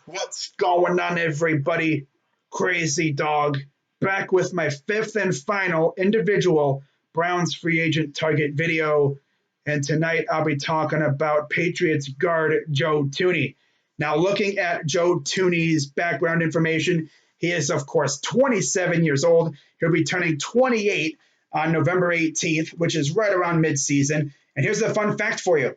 What's going on, everybody? Crazy Dog back with my fifth and final individual Browns free agent target video. And tonight I'll be talking about Patriots guard Joe Thuney. Now, looking at Joe Thuney's background information, he is, of course, 27 years old. He'll be turning 28 on November 18th, which is right around midseason. And here's the fun fact for you: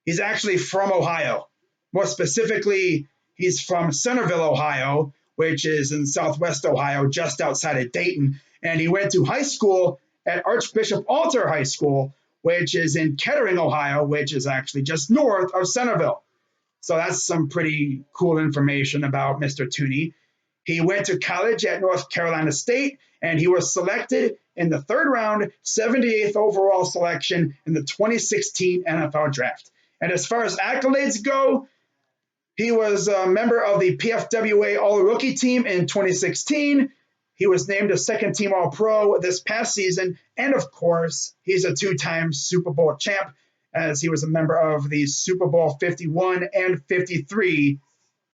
he's actually from Ohio. More specifically, he's from Centerville, Ohio, which is in southwest Ohio, just outside of Dayton. And he went to high school at Archbishop Alter High School, which is in Kettering, Ohio, which is actually just north of Centerville. So that's some pretty cool information about Mr. Thuney. He went to college at North Carolina State, and he was selected in the third round, 78th overall selection in the 2016 NFL Draft. And as far as accolades go, he was a member of the PFWA All-Rookie team in 2016. He was named a second-team All-Pro this past season. And, of course, he's a two-time Super Bowl champ, as he was a member of the Super Bowl 51 and 53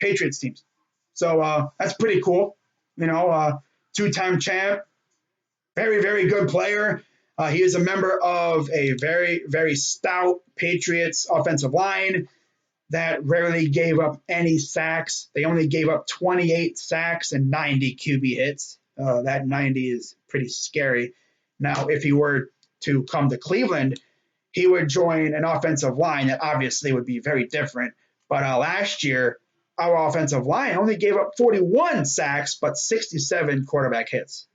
Patriots teams. So that's pretty cool. Two-time champ, very, very good player. He is a member of a very, very stout Patriots offensive line that rarely gave up any sacks. They only gave up 28 sacks and 90 QB hits. That 90 is pretty scary. Now, if he were to come to Cleveland, he would join an offensive line that obviously would be very different. But last year, our offensive line only gave up 41 sacks, but 67 quarterback hits.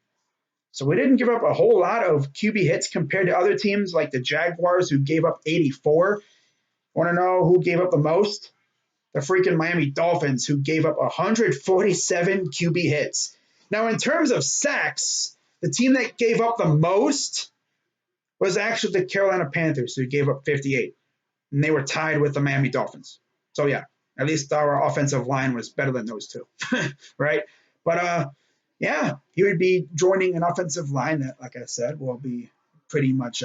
So we didn't give up a whole lot of QB hits compared to other teams like the Jaguars, who gave up 84. Want to know who gave up the most? The freaking Miami Dolphins, who gave up 147 QB hits. Now, in terms of sacks, the team that gave up the most was actually the Carolina Panthers, who gave up 58. And they were tied with the Miami Dolphins. So, yeah, at least our offensive line was better than those two, right? But, yeah, he would be joining an offensive line that, like I said, will be pretty much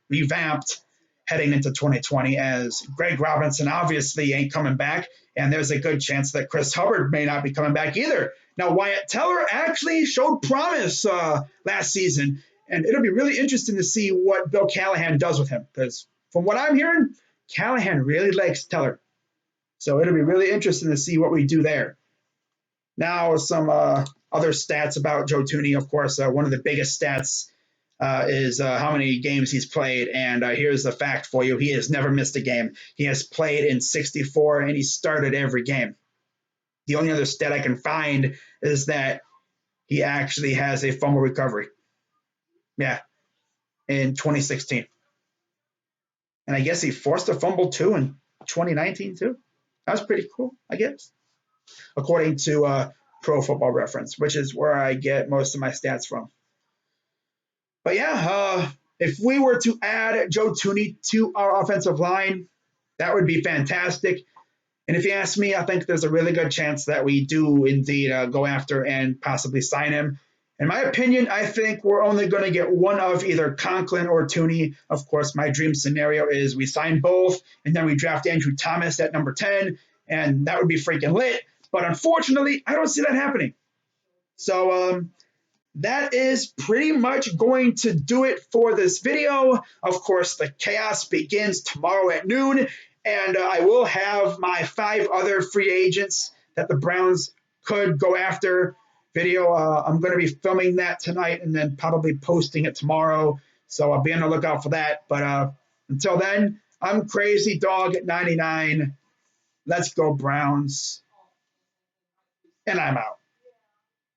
revamped heading into 2020, as Greg Robinson obviously ain't coming back, and there's a good chance that Chris Hubbard may not be coming back either. Now, Wyatt Teller actually showed promise last season, and it'll be really interesting to see what Bill Callahan does with him, because from what I'm hearing, Callahan really likes Teller. So it'll be really interesting to see what we do there. Now, some other stats about Joe Thuney. Of course, one of the biggest stats is how many games he's played. And here's the fact for you: he has never missed a game. He has played in 64, and he started every game. The only other stat I can find is that he actually has a fumble recovery. Yeah, in 2016. And I guess he forced a fumble too in 2019 too. That was pretty cool, I guess, according to Pro Football Reference, which is where I get most of my stats from. But yeah, if we were to add Joe Thuney to our offensive line, that would be fantastic. And if you ask me, I think there's a really good chance that we do indeed go after and possibly sign him. In my opinion, I think we're only going to get one of either Conklin or Thuney. Of course, my dream scenario is we sign both, and then we draft Andrew Thomas at number 10, and that would be freaking lit. But unfortunately, I don't see that happening. So that is pretty much going to do it for this video. Of course, the chaos begins tomorrow at noon, and I will have my 5 other free agents that the Browns could go after video. I'm going to be filming that tonight and then probably posting it tomorrow. So I'll be on the lookout for that. But until then, I'm Crazy Dog at 99. Let's go Browns. And I'm out.